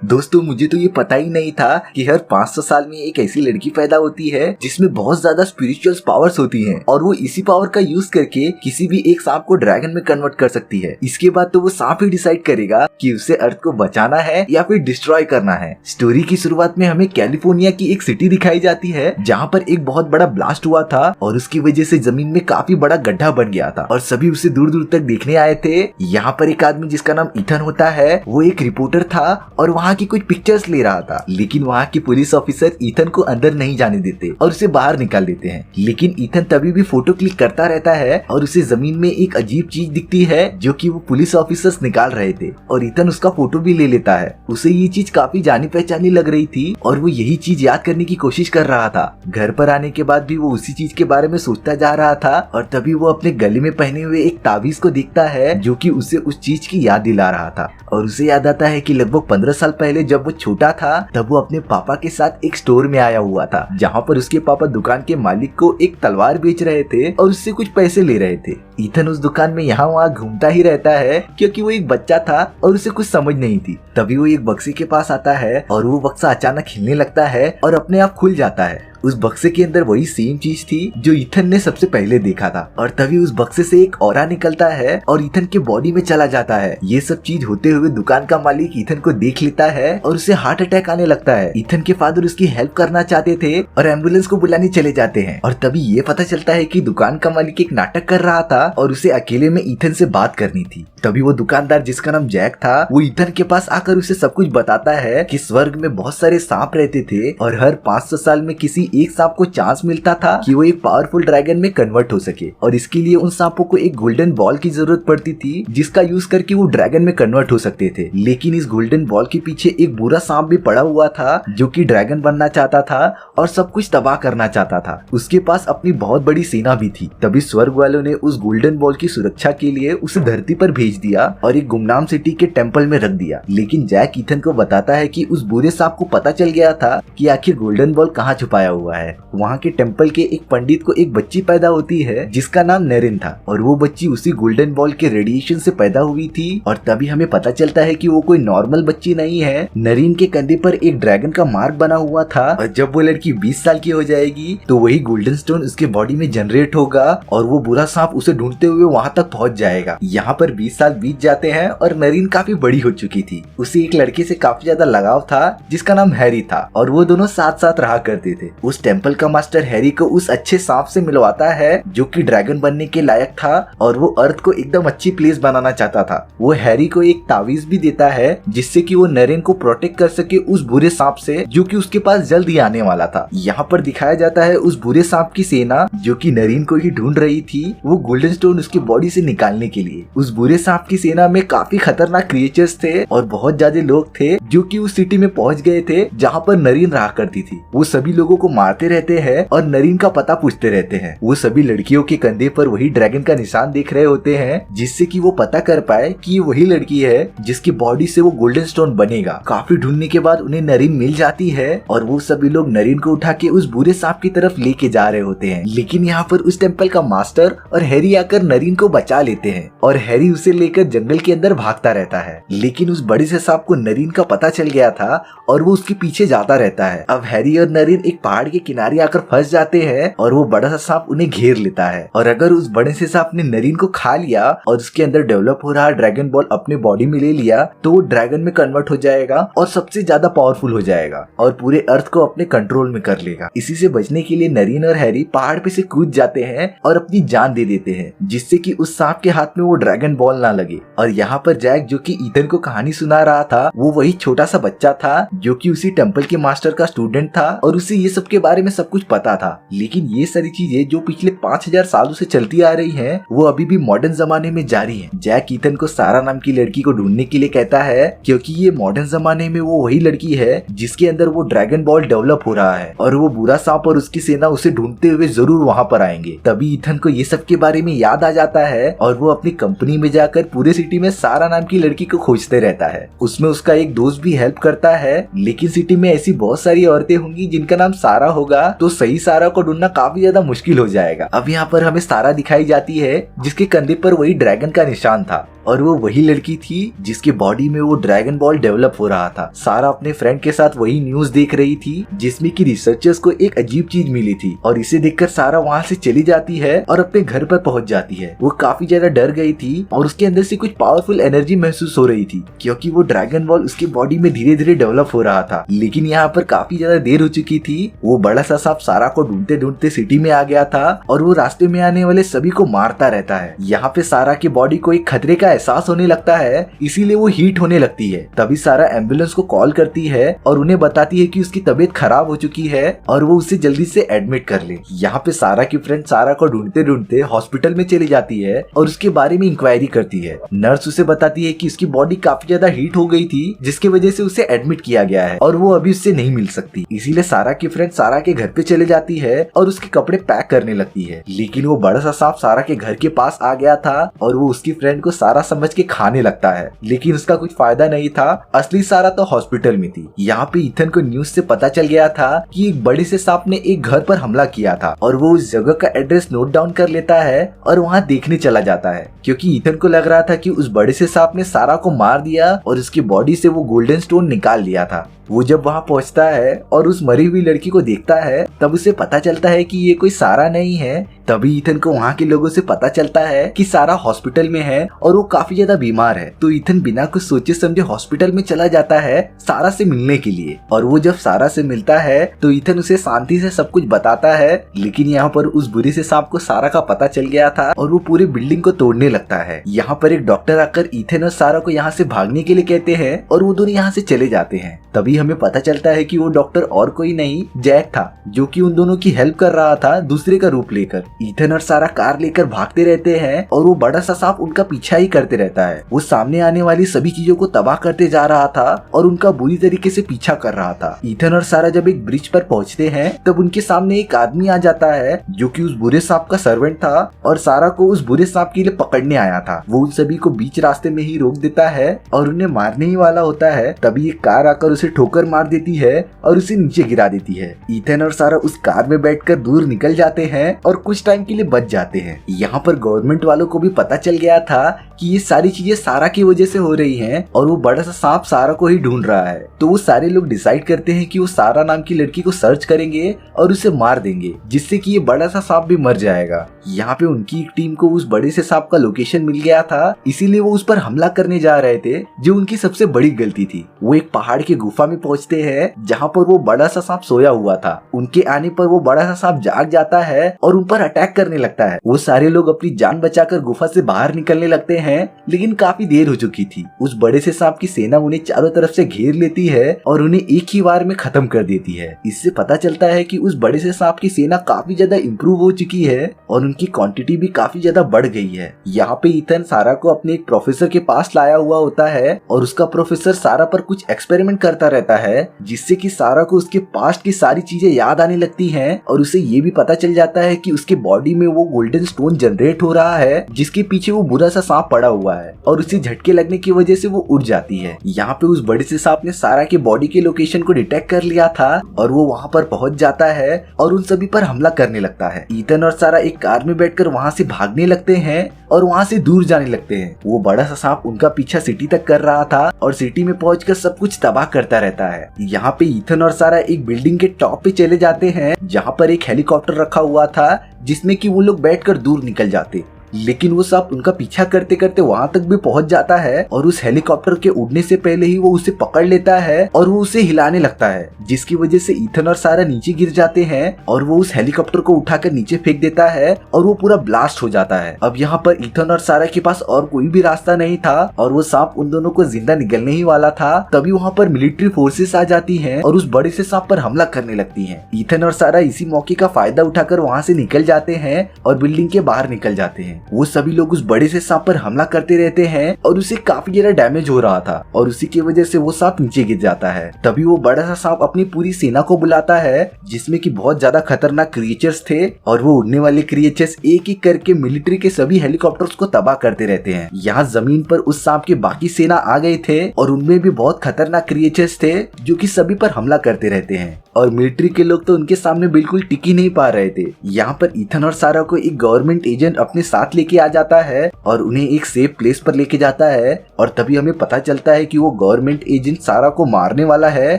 दोस्तों मुझे तो ये पता ही नहीं था कि हर 500 साल में एक ऐसी लड़की पैदा होती है जिसमें बहुत ज्यादा स्पिरिचुअल पावर्स होती हैं और वो इसी पावर का यूज करके किसी भी एक सांप को ड्रैगन में कन्वर्ट कर सकती है। इसके बाद तो वो सांप ही डिसाइड करेगा कि उसे अर्थ को बचाना है या फिर डिस्ट्रॉय करना है। स्टोरी की शुरुआत में हमें कैलिफोर्निया की एक सिटी दिखाई जाती है जहाँ पर एक बहुत बड़ा ब्लास्ट हुआ था और उसकी वजह से जमीन में काफी बड़ा गड्ढा बन गया था और सभी उसे दूर दूर तक देखने आए थे। यहाँ पर एक आदमी जिसका नाम ईथन होता है वो एक रिपोर्टर था और वहाँ की कुछ पिक्चर्स ले रहा था, लेकिन वहाँ के पुलिस ऑफिसर ईथन को अंदर नहीं जाने देते और उसे बाहर निकाल देते हैं। लेकिन ईथन तभी भी फोटो क्लिक करता रहता है और उसे जमीन में एक अजीब चीज दिखती है जो कि वो पुलिस ऑफिसर्स निकाल रहे थे और ईथन उसका फोटो भी ले लेता है। उसे ये चीज काफी जानी पहचानी लग रही थी और वो यही चीज याद करने की कोशिश कर रहा था। घर पर आने के बाद भी वो उसी चीज के बारे में सोचता जा रहा था और तभी वो अपने गले में पहने हुए एक ताबीज को देखता है जो कि उसे उस चीज की याद दिला रहा था और उसे याद आता है कि लगभग 15 साल पहले जब वो छोटा था तब वो अपने पापा के साथ एक स्टोर में आया हुआ था जहाँ पर उसके पापा दुकान के मालिक को एक तलवार बेच रहे थे और उससे कुछ पैसे ले रहे थे। ईथन उस दुकान में यहाँ वहाँ घूमता ही रहता है क्योंकि वो एक बच्चा था और उसे कुछ समझ नहीं थी। तभी वो एक बक्से के पास आता है और वो बक्सा अचानक हिलने लगता है और अपने आप खुल जाता है। उस बक्से के अंदर वही सेम चीज थी जो ईथन ने सबसे पहले देखा था और तभी उस बक्से से एक ऑरा निकलता है और ईथन के बॉडी में चला जाता है। ये सब चीज होते हुए दुकान का मालिक ईथन को देख लेता है और उसे हार्ट अटैक आने लगता है। ईथन के फादर उसकी हेल्प करना चाहते थे और एम्बुलेंस को बुलाने चले जाते हैं और तभी ये पता चलता है कि दुकान का मालिक एक नाटक कर रहा था और उसे अकेले में ईथन से बात करनी थी। तभी वो दुकानदार जिसका नाम जैक था वो ईथन के पास आकर उसे सब कुछ बताता है कि स्वर्ग में बहुत सारे सांप रहते थे और हर 500 साल में किसी एक सांप को चांस मिलता था कि वो एक पावरफुल ड्रैगन में कन्वर्ट हो सके और इसके लिए उन सांपों को एक गोल्डन बॉल की जरूरत पड़ती थी जिसका यूज करके वो ड्रैगन में कन्वर्ट हो सकते थे। लेकिन इस गोल्डन बॉल के पीछे एक बुरा सांप भी पड़ा हुआ था जो कि ड्रैगन बनना चाहता था और सब कुछ तबाह करना चाहता था। उसके पास अपनी बहुत बड़ी सेना भी थी। तभी स्वर्ग वालों ने उस गोल्डन बॉल की सुरक्षा के लिए उसे धरती पर भेज दिया और एक गुमनाम सिटी के टेम्पल में रख दिया। लेकिन जैक ईथन को बताता है कि उस बुरे सांप को पता चल गया था कि आखिर गोल्डन बॉल कहाँ छुपाया हुआ है। वहाँ के टेम्पल के एक पंडित को एक बच्ची पैदा होती है जिसका नाम नरिन था और वो बच्ची उसी गोल्डन बॉल के रेडिएशन से पैदा हुई थी और तभी हमें पता चलता है कि वो कोई नॉर्मल बच्ची नहीं है। नरिन के कंधे पर एक ड्रैगन का मार्क बना हुआ था और जब वो लड़की 20 साल की हो जाएगी तो वही गोल्डन स्टोन उसके बॉडी में जनरेट होगा और वो बुरा सांप उसे ढूंढते हुए वहाँ तक पहुँच जाएगा। यहाँ पर 20 साल बीत जाते हैं और नरिन काफी बड़ी हो चुकी थी। उसे एक लड़के से काफी ज्यादा लगाव था जिसका नाम हैरी था और वो दोनों साथ साथ रहा करते थे। उस टेम्पल का मास्टर हैरी को उस अच्छे सांप से मिलवाता है जो कि ड्रैगन बनने के लायक था और वो अर्थ को एकदम अच्छी प्लेस बनाना चाहता था। वो हैरी को एक तावीज भी देता है जिससे कि वो नरेन को प्रोटेक्ट कर सके उस बुरे सांप से जो कि उसके पास जल्द ही आने वाला था। यहाँ पर दिखाया जाता है उस बुरे सांप की सेना जो कि नरेन को ही ढूंढ रही थी वो गोल्डन स्टोन उसकी बॉडी से निकालने के लिए। उस बुरे सांप की सेना में काफी खतरनाक क्रिएचर्स थे और बहुत ज्यादा लोग थे जो कि उस सिटी में पहुंच गए थे जहाँ पर नरीन रहा करती थी। वो सभी लोगों को मारते रहते हैं और नरीन का पता पूछते रहते हैं। वो सभी लड़कियों के कंधे पर वही ड्रैगन का निशान देख रहे होते हैं जिससे कि वो पता कर पाए कि ये वही लड़की है जिसकी बॉडी से वो गोल्डन स्टोन बनेगा। काफी ढूंढने के बाद उन्हें नरीन मिल जाती है और वो सभी लोग नरीन को उठा के उस बुरे सांप की तरफ लेके जा रहे होते हैं। लेकिन यहाँ पर उस टेम्पल का मास्टर और हैरी आकर नरीन को बचा लेते हैं और हैरी उसे लेकर जंगल के अंदर भागता रहता है। लेकिन उस बड़े से सांप को नरीन का पता चल गया था और वो उसके पीछे जाता रहता है। अब हैरी और नरीन एक पहाड़ के किनारे आकर फंस जाते हैं और वो बड़ा सा सांप उन्हें घेर लेता है और अगर उस बड़े से सांप ने नरीन को खा लिया और उसके अंदर डेवलप हो रहा ड्रैगन बॉल अपने बॉडी में ले लिया तो वो ड्रैगन में कन्वर्ट हो जाएगा और सबसे ज्यादा पावरफुल हो जाएगा और पूरे अर्थ को अपने कंट्रोल में कर लेगा। इसी से बचने के लिए नरीन और हैरी पहाड़ पे से कूद जाते हैं और अपनी जान दे देते हैं जिससे कि उस सांप के हाथ में वो ड्रैगन बॉल ना लगे। और यहाँ पर जैक जो कि ईथन को कहानी सुना रहा था वो वही छोटा सा बच्चा था जो कि उसी टेम्पल के मास्टर का स्टूडेंट था और उसे ये सब के बारे में सब कुछ पता था। लेकिन ये सारी चीजें जो पिछले 5000 सालों से चलती आ रही हैं वो अभी भी मॉडर्न जमाने में जारी हैं। जैक ईथन को सारा नाम की लड़की को ढूंढने के लिए कहता है क्योंकि ये मॉडर्न जमाने में वो वही लड़की है जिसके अंदर वो ड्रैगन बॉल डेवलप हो रहा है और वो बुरा सांप और उसकी सेना उसे ढूंढते हुए जरूर वहाँ पर आएंगे। तभी ईथन को ये सब के बारे में याद आ जाता है और वो अपनी कंपनी में जाकर पूरे सिटी में सारा नाम की लड़की को खोजते रहता है। उसमें उसका एक दोस्त भी हेल्प करता है। लेकिन सिटी में ऐसी बहुत सारी औरतें होंगी जिनका नाम सारा होगा तो सही सारा को ढूंढना काफी ज्यादा मुश्किल हो जाएगा। अब यहाँ पर हमें सारा दिखाई जाती है जिसके कंधे पर वही ड्रैगन का निशान था और वो वही लड़की थी जिसके बॉडी में वो ड्रैगन बॉल डेवलप हो रहा था। सारा अपने फ्रेंड के साथ वही न्यूज देख रही थी जिसमें कि रिसर्चर्स को एक अजीब चीज मिली थी, और इसे देखकर सारा वहाँ से चली जाती है और अपने घर पर पहुंच जाती है। वो काफी ज्यादा डर गई थी और उसके अंदर से कुछ पावरफुल एनर्जी महसूस हो रही थी क्योंकि वो ड्रैगन बॉल उसके बॉडी में धीरे धीरे डेवलप हो रहा था। लेकिन यहाँ पर काफी ज्यादा देर हो चुकी थी। वो बड़ा सा सांप सारा को ढूंढते ढूंढते सिटी में आ गया था और वो रास्ते में आने वाले सभी को मारता रहता है। यहाँ पे सारा की बॉडी को एक खतरे का एहसास होने लगता है, इसीलिए वो हीट होने लगती है। तभी सारा एम्बुलेंस को कॉल करती है और उन्हें बताती है कि उसकी तबीयत खराब हो चुकी है और वो उसे जल्दी से एडमिट कर ले। यहाँ पे सारा की फ्रेंड सारा को ढूंढते ढूंढते हॉस्पिटल में चली जाती है और उसके बारे में इंक्वायरी करती है। नर्स उसे बताती है कि उसकी बॉडी काफी ज्यादा हीट हो गई थी जिसकी वजह से उसे एडमिट किया गया है और वो अभी उससे नहीं मिल सकती। इसीलिए सारा की फ्रेंड सारा के घर पे चले जाती है और उसके कपड़े पैक करने लगती है। लेकिन वो बड़ा सा सांप सारा के घर के पास आ गया था और वो उसकी फ्रेंड को सारा समझ के खाने लगता है, लेकिन उसका कुछ फायदा नहीं था। असली सारा तो हॉस्पिटल में थी। यहाँ पे इथन को न्यूज से पता चल गया था कि एक बड़े से सांप ने एक घर पर हमला किया था और वो उस जगह का एड्रेस नोट डाउन कर लेता है और वहाँ देखने चला जाता है क्योंकि इथन को लग रहा था कि उस बड़े से सांप ने सारा को मार दिया और उसकी बॉडी से वो गोल्डन स्टोन निकाल लिया था। वो जब वहाँ पहुँचता है और उस मरी हुई लड़की को देखता है तब उसे पता चलता है कि ये कोई सारा नहीं है। तभी इथन को वहाँ के लोगों से पता चलता है कि सारा हॉस्पिटल में है और वो काफी ज्यादा बीमार है। तो इथन बिना कुछ सोचे समझे हॉस्पिटल में चला जाता है सारा से मिलने के लिए। और वो जब सारा से मिलता है तो इथन उसे शांति से सब कुछ बताता है, लेकिन यहाँ पर उस बुरी से सांप को सारा का पता चल गया था और वो पूरी बिल्डिंग को तोड़ने लगता है। यहाँ पर एक डॉक्टर आकर इथन और सारा को यहाँ से भागने के लिए कहते हैं और वो दोनों यहाँ से चले जाते हैं। तभी हमें पता चलता है कि वो डॉक्टर और कोई नहीं जैक था जो कि उन दोनों की हेल्प कर रहा था दूसरे का रूप लेकर। इथन और सारा कार लेकर भागते रहते हैं और वो बड़ा सा सांप उनका पीछा ही करते रहता है। वो सामने आने वाली सभी चीजों को तबाह करते जा रहा था और उनका बुरी तरीके से पीछा कर रहा था। इथन और सारा जब एक ब्रिज पर पहुंचते हैं तब उनके सामने एक आदमी आ जाता है जो कि उस बुरे सांप का सर्वेंट था और सारा को उस बुरे सांप के लिए पकड़ने आया था। वो उन सभी को बीच रास्ते में ही रोक देता है और उन्हें मारने ही वाला होता है। तभी एक कार आकर उसे ठोकर मार देती है और उसे नीचे गिरा देती है। इथन और सारा उस कार में बैठकर दूर निकल जाते हैं और कुछ टाइम के लिए बच जाते हैं। यहाँ पर गवर्नमेंट वालों को भी पता चल गया था कि ये सारी चीजें सारा की वजह से हो रही हैं और वो बड़ा सा सांप सारा को ही ढूंढ रहा है। तो वो सारे लोग डिसाइड करते हैं कि वो सारा नाम की लड़की को सर्च करेंगे और उसे मार देंगे जिससे कि ये बड़ा सा सांप भी मर जाएगा। यहाँ पे उनकी एक टीम को उस बड़े से सांप का लोकेशन मिल गया था, इसीलिए वो उस पर हमला करने जा रहे थे जो उनकी सबसे बड़ी गलती थी। वो एक पहाड़ की गुफा में पहुंचते हैं जहाँ पर वो बड़ा सा सांप सोया हुआ था। उनके आने पर वो बड़ा सा सांप जाग जाता है और उन पर अटैक करने लगता है। वो सारे लोग अपनी जान बचाकर गुफा से बाहर निकलने लगते हैं, लेकिन काफी देर हो चुकी थी। उस बड़े से सांप की सेना उन्हें चारों तरफ से घेर लेती है और उन्हें एक ही बार में खत्म कर देती है। इससे पता चलता है कि उस बड़े से सांप की सेना काफी ज्यादा इम्प्रूव हो चुकी है और उनकी क्वांटिटी भी काफी ज्यादा बढ़ गई है। यहाँ पे इथन सारा को अपने एक प्रोफेसर के पास लाया हुआ होता है और उसका प्रोफेसर सारा पर कुछ एक्सपेरिमेंट करता रहता है जिससे कि सारा को उसके पास्ट की सारी चीजें याद आने लगती हैं और उसे ये भी पता चल जाता है कि उसके बॉडी में वो गोल्डन स्टोन जनरेट हो रहा है जिसके पीछे वो बुरा सा सांप पड़ा हुआ है और उसे झटके लगने की वजह से वो उड़ जाती है। यहाँ पे उस बड़े से सांप ने सारा के बॉडी के लोकेशन को डिटेक्ट कर लिया था और वो वहाँ पर पहुंच जाता है और उन सभी पर हमला करने लगता है। इथन और सारा एक कार में बैठकर वहाँ से भागने लगते हैं और वहाँ से दूर जाने लगते हैं। वो बड़ा सा सांप उनका पीछा सिटी तक कर रहा था और सिटी में पहुंचकर सब कुछ तबाह करता रहता है। यहाँ पे इथन और सारा एक बिल्डिंग के टॉप पे चले जाते हैं जहाँ पर एक हेलीकॉप्टर रखा हुआ था जिसमें कि वो लोग बैठकर दूर निकल जाते, लेकिन वो सांप उनका पीछा करते करते वहां तक भी पहुंच जाता है और उस हेलीकॉप्टर के उड़ने से पहले ही वो उसे पकड़ लेता है और वो उसे हिलाने लगता है जिसकी वजह से इथन और सारा नीचे गिर जाते हैं और वो उस हेलीकॉप्टर को उठाकर नीचे फेंक देता है और वो पूरा ब्लास्ट हो जाता है। अब यहाँ पर इथन और सारा के पास और कोई भी रास्ता नहीं था और वो सांप उन दोनों को जिंदा निगलने ही वाला था। तभी वहाँ पर मिलिट्री फोर्सेस आ जाती है और उस बड़े से सांप पर हमला करने लगती है। इथन और सारा इसी मौके का फायदा उठाकर वहाँ से निकल जाते हैं और बिल्डिंग के बाहर निकल जाते हैं। वो सभी लोग उस बड़े से सांप पर हमला करते रहते हैं और उसे काफी ज्यादा डैमेज हो रहा था और उसी की वजह से वो सांप नीचे गिर जाता है। तभी वो बड़ा सा सांप अपनी पूरी सेना को बुलाता है जिसमें कि बहुत ज्यादा खतरनाक क्रिएचर्स थे और वो उड़ने वाले क्रिएचर्स एक एक करके मिलिट्री के सभी हेलीकॉप्टर्स को तबाह करते रहते हैं। यहाँ जमीन पर उस सांप के बाकी सेना आ गए थे और उनमें भी बहुत खतरनाक क्रिएचर्स थे जो कि सभी पर हमला करते रहते हैं। और मिलिट्री के लोग तो उनके सामने बिल्कुल टिक ही नहीं पा रहे थे। यहाँ पर ईथन और सारा को एक गवर्नमेंट एजेंट अपने साथ लेके आ जाता है और उन्हें एक सेफ प्लेस पर लेके जाता है और तभी हमें पता चलता है कि वो गवर्नमेंट एजेंट सारा को मारने वाला है,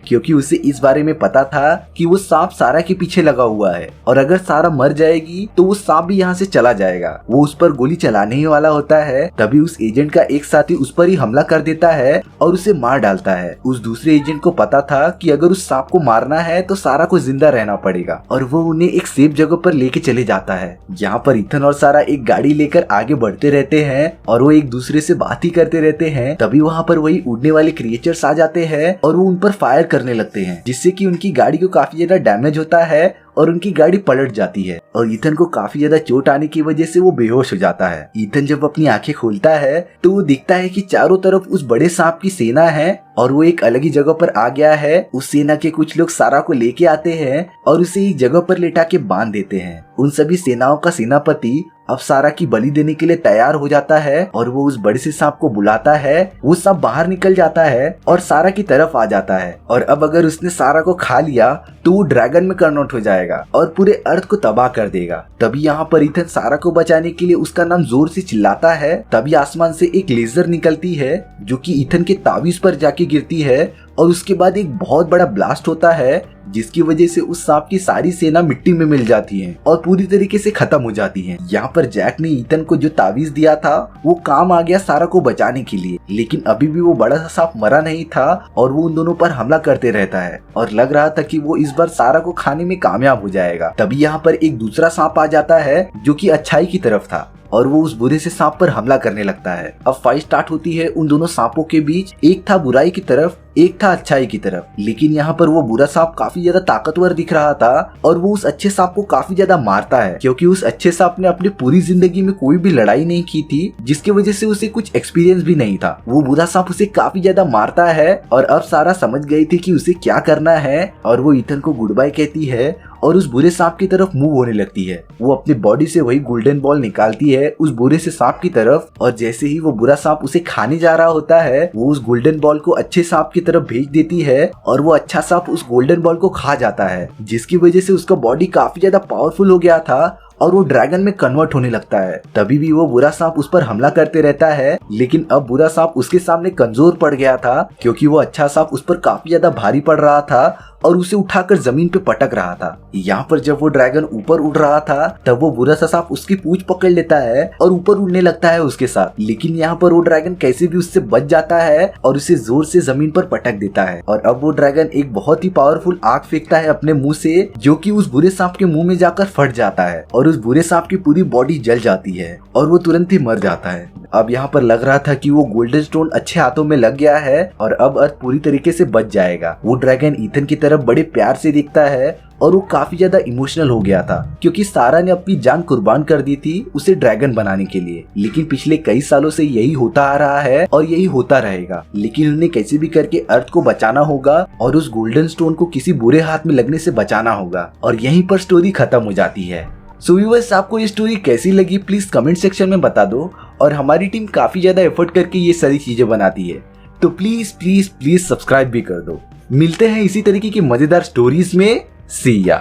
क्योंकि उसे इस बारे में पता था कि वो सांप सारा के पीछे लगा हुआ है और अगर सारा मर जाएगी तो वो सांप भी यहाँ से चला जाएगा। वो उस पर गोली चलाने ही वाला होता है, तभी उस एजेंट का एक साथी उस पर ही हमला कर देता है और उसे मार डालता है। उस दूसरे एजेंट को पता था कि अगर उस सांप को मारना है तो सारा को जिंदा रहना पड़ेगा और वो उन्हें एक सेफ जगह पर लेके चले जाता है। यहाँ पर ईथन और सारा एक गाड़ी लेकर आगे बढ़ते रहते हैं और वो एक दूसरे से बात ही करते रहते हैं। तभी वहाँ पर वही उड़ने वाले क्रिएचर्स आ जाते हैं और वो उन पर फायर करने लगते हैं, जिससे कि उनकी गाड़ी को काफी ज्यादा डैमेज होता है और उनकी गाड़ी पलट जाती है और ईथन को काफी ज्यादा चोट आने की वजह से वो बेहोश हो जाता है। ईथन जब अपनी आंखें खोलता है तो वो दिखता है कि चारों तरफ उस बड़े सांप की सेना है और वो एक अलग ही जगह पर आ गया है। उस सेना के कुछ लोग सारा को लेके आते हैं और उसे एक जगह पर लेटा के बांध देते हैं। उन सभी सेनाओं का सेनापति अब सारा की बलि देने के लिए तैयार हो जाता है और वो उस बड़े से सांप को बुलाता है। वो सांप बाहर निकल जाता है और सारा की तरफ आ जाता है और अब अगर उसने सारा को खा लिया तो वो ड्रैगन में कन्वर्ट हो जाएगा और पूरे अर्थ को तबाह कर देगा। तभी यहाँ पर ईथन सारा को बचाने के लिए उसका नाम जोर से चिल्लाता है। तभी आसमान से एक लेजर निकलती है जो कि ईथन के तावीज पर जाके गिरती है और उसके बाद एक बहुत बड़ा ब्लास्ट होता है, जिसकी वजह से उस सांप की सारी सेना मिट्टी में मिल जाती है और पूरी तरीके से खत्म हो जाती है। यहाँ पर जैक ने ईथन को जो तावीज दिया था वो काम आ गया सारा को बचाने के लिए, लेकिन अभी भी वो बड़ा सा सांप मरा नहीं था और वो उन दोनों पर हमला करते रहता है और लग रहा था कि वो इस बार सारा को खाने में कामयाब हो जाएगा। तभी यहाँ पर एक दूसरा सांप आ जाता है जो कि अच्छाई की तरफ था और वो उस बुरे से सांप पर हमला करने लगता है। अब फाइट स्टार्ट होती है उन दोनों सांपों के बीच। एक था बुराई की तरफ, एक था अच्छाई की तरफ, लेकिन यहाँ पर वो बुरा सांप काफी ज्यादा ताकतवर दिख रहा था और वो उस अच्छे सांप को काफी ज्यादा मारता है, क्योंकि उस अच्छे सांप ने अपनी पूरी जिंदगी में कोई भी लड़ाई नहीं की थी, जिसकी वजह से उसे कुछ एक्सपीरियंस भी नहीं था। वो बुरा सांप उसे काफी ज्यादा मारता है और अब सारा समझ गई थी कि उसे क्या करना है और वो ईथन को गुड बाय कहती है और उस बुरे सांप की तरफ मूव होने लगती है। वो अपनी बॉडी से वही गोल्डन बॉल निकालती है उस बुरे से सांप की तरफ और जैसे ही वो बुरा सांप उसे खाने जा रहा होता है वो उस गोल्डन बॉल को अच्छे सांप की तरफ भेज देती है और वो अच्छा सांप उस गोल्डन बॉल को खा जाता है, जिसकी वजह से उसका बॉडी काफी ज्यादा पावरफुल हो गया था और वो ड्रैगन में कन्वर्ट होने लगता है। तभी भी वो बुरा सांप उस पर हमला करते रहता है, लेकिन अब बुरा सांप उसके सामने कमजोर पड़ गया था, क्योंकि वो अच्छा सांप उस पर काफी ज्यादा भारी पड़ रहा था और उसे उठाकर जमीन पे पटक रहा था। यहाँ पर जब वो ड्रैगन ऊपर उड़ रहा था तब वो बुरा सा सांप उसकी पूंछ पकड़ लेता है और ऊपर उड़ने लगता है उसके साथ, लेकिन यहाँ पर वो ड्रैगन कैसे भी उससे बच जाता है और उसे जोर से जमीन पर पटक देता है और अब वो ड्रैगन एक बहुत ही पावरफुल आग फेंकता है अपने मुंह से, जो कि उस बुरे सांप के मुंह में जाकर फट जाता है और उस बुरे सांप की पूरी बॉडी जल जाती है और वो तुरंत ही मर जाता है। अब यहाँ पर लग रहा था कि वो गोल्डन स्टोन अच्छे हाथों में लग गया है और अब अर्थ पूरी तरीके से बच जाएगा। वो ड्रैगन ईथन की तरफ बड़े प्यार से देखता है और वो काफी ज्यादा इमोशनल हो गया था, क्योंकि सारा ने अपनी जान कुर्बान कर दी थी उसे ड्रैगन बनाने के लिए। लेकिन पिछले कई सालों से यही होता आ रहा है और यही होता रहेगा, लेकिन उन्हें कैसे भी करके अर्थ को बचाना होगा और उस गोल्डन स्टोन को किसी बुरे हाथ में लगने से बचाना होगा और यहीं पर स्टोरी खत्म हो जाती है। सो व्यूअर्स, आपको ये स्टोरी कैसी लगी प्लीज कमेंट सेक्शन में बता दो और हमारी टीम काफी ज्यादा एफर्ट करके ये सारी चीजें बनाती है, तो प्लीज प्लीज प्लीज सब्सक्राइब भी कर दो। मिलते हैं इसी तरीके की मजेदार स्टोरीज में। सी या।